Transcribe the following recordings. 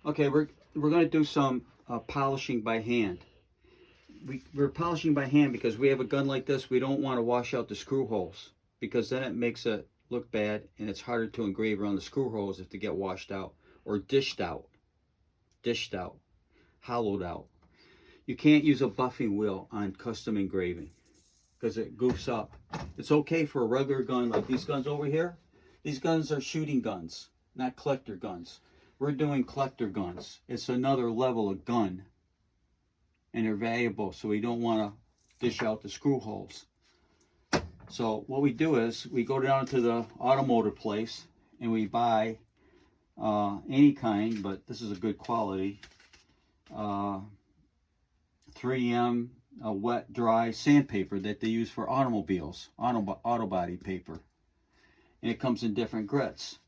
Okay, we're going to do some polishing by hand. We're polishing by hand because we have a gun like this. We don't want to wash out the screw holes because then it makes it look bad and it's harder to engrave around the screw holes if they get washed out or dished out, hollowed out. You can't use a buffing wheel on custom engraving because it goofs up. It's okay for a regular gun like these guns over here. These guns are shooting guns, not collector guns. We're doing collector guns. It's another level of gun, and they're valuable, so we don't want to dish out the screw holes. So what we do is we go down to the automotive place and we buy any kind, but this is a good quality, 3M wet dry sandpaper that they use for automobiles, auto body paper, and it comes in different grits.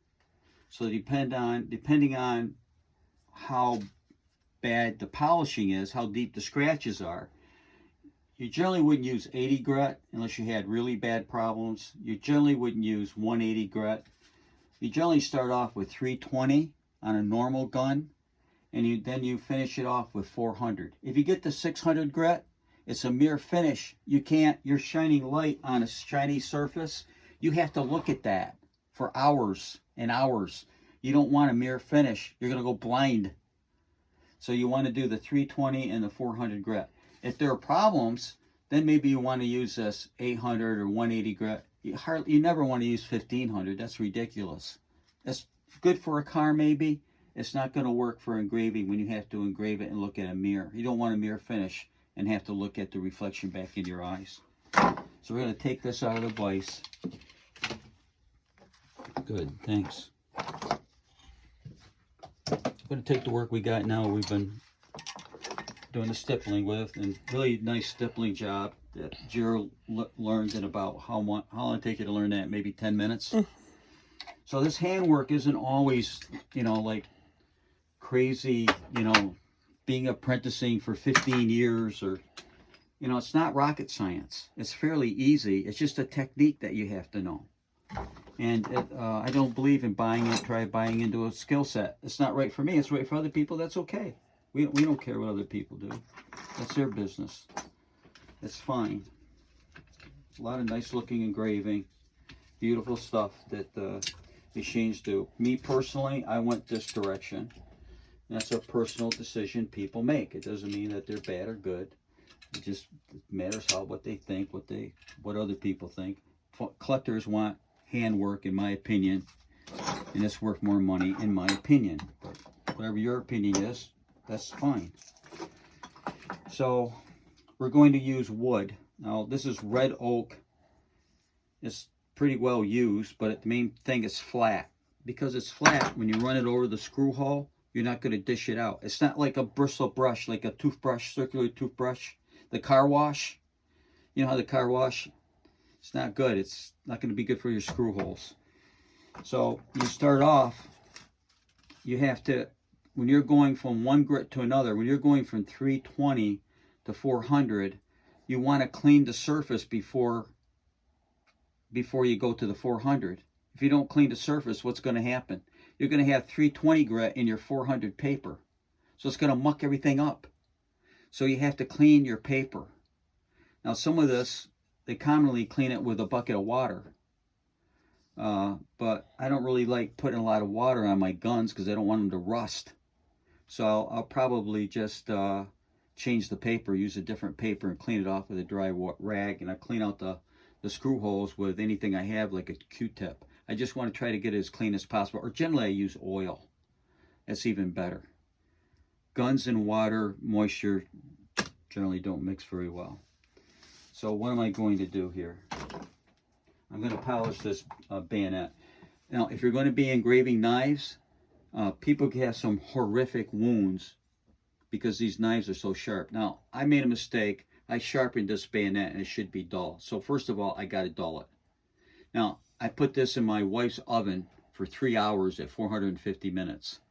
So depending on how bad the polishing is, how deep the scratches are, you generally wouldn't use 80 grit unless you had really bad problems. You generally wouldn't use 180 grit. You generally start off with 320 on a normal gun, and then you finish it off with 400. If you get to 600 grit, it's a mere finish. You're shining light on a shiny surface. You have to look at that for hours and hours. You don't want a mere finish. You're going to go blind. So you want to do the 320 and the 400 grit. If there are problems, then maybe you want to use this 800 or 180 grit. You never want to use 1500. That's ridiculous. That's good for a car maybe. It's not going to work for engraving when you have to engrave it and look at a mirror. You don't want a mirror finish and have to look at the reflection back in your eyes. So we're going to take this out of the vise. Good, thanks. I'm going to take the work we got now. We've been doing the stippling with, and really nice stippling job that Gerald learns in about how long it take you to learn that? Maybe 10 minutes. So this handwork isn't always, like crazy, being apprenticing for 15 years or, it's not rocket science. It's fairly easy. It's just a technique that you have to know. And I don't believe in try buying into a skill set. It's not right for me. It's right for other people. That's okay. We don't care what other people do. That's their business. It's fine. A lot of nice looking engraving. Beautiful stuff that machines do. Me personally, I went this direction. That's a personal decision people make. It doesn't mean that they're bad or good. It just matters what they think, what other people think. Collectors want handwork, in my opinion, and it's worth more money, in my opinion. But whatever your opinion is, that's fine. So we're going to use wood. Now this is red oak. It's pretty well used, but the main thing is flat. Because it's flat, when you run it over the screw hole, you're not going to dish it out. It's not like a bristle brush, like a toothbrush, circular toothbrush. The car wash, you know how the car wash, it's not good. It's not going to be good for your screw holes. So you start off, you have to, when you're going from one grit to another, when you're going from 320 to 400, you want to clean the surface before you go to the 400. If you don't clean the surface, what's going to happen? You're going to have 320 grit in your 400 paper. So it's going to muck everything up. So you have to clean your paper. Now some of this, they commonly clean it with a bucket of water. But I don't really like putting a lot of water on my guns because I don't want them to rust. So I'll probably just change the paper, use a different paper, and clean it off with a dry rag. And I clean out the screw holes with anything I have, like a Q-tip. I just want to try to get it as clean as possible. Or generally I use oil. That's even better. Guns and water, moisture generally don't mix very well. So what am I going to do here? I'm going to polish this bayonet. Now, if you're going to be engraving knives, people can have some horrific wounds because these knives are so sharp. Now, I made a mistake. I sharpened this bayonet and it should be dull. So first of all, I got to dull it. Now, I put this in my wife's oven for 3 hours at 450 minutes.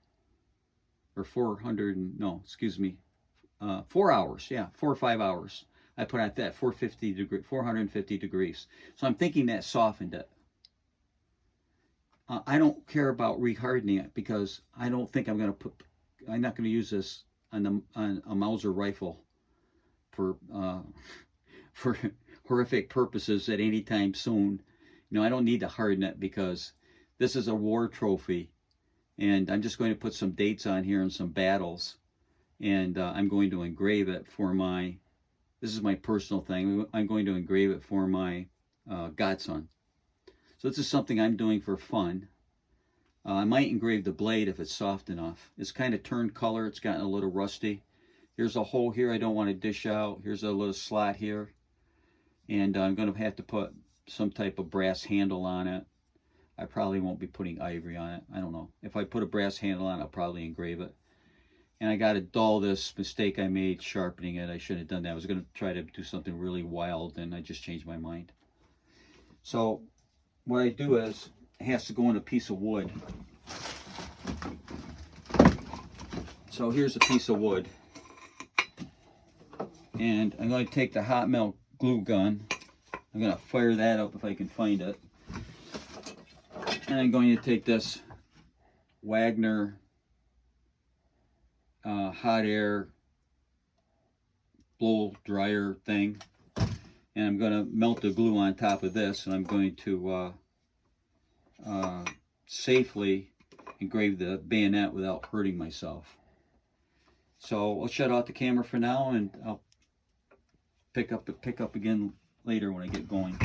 Or 4 hours. Yeah, 4 or 5 hours. I put at that 450 degrees. So I'm thinking that softened it. I don't care about rehardening it because I don't think I'm going to I'm not going to use this on a Mauser rifle for for horrific purposes at any time soon. You know, I don't need to harden it because this is a war trophy, and I'm just going to put some dates on here and some battles, and I'm going to engrave it for my, this is my personal thing, I'm going to engrave it for my godson. So this is something I'm doing for fun. I might engrave the blade if it's soft enough. It's kind of turned color, it's gotten a little rusty. Here's a hole here I don't want to dish out. Here's a little slot here. And I'm going to have to put some type of brass handle on it. I probably won't be putting ivory on it. I don't know. If I put a brass handle on it, I'll probably engrave it. And I got to dull this mistake I made sharpening it. I shouldn't have done that. I was going to try to do something really wild, and I just changed my mind. So what I do is, it has to go in a piece of wood. So here's a piece of wood. And I'm going to take the hot melt glue gun. I'm going to fire that up if I can find it. And I'm going to take this Wagner hot air blow dryer thing, and I'm going to melt the glue on top of this, and I'm going to safely engrave the bayonet without hurting myself. So I'll shut off the camera for now, and I'll pick up again later when I get going.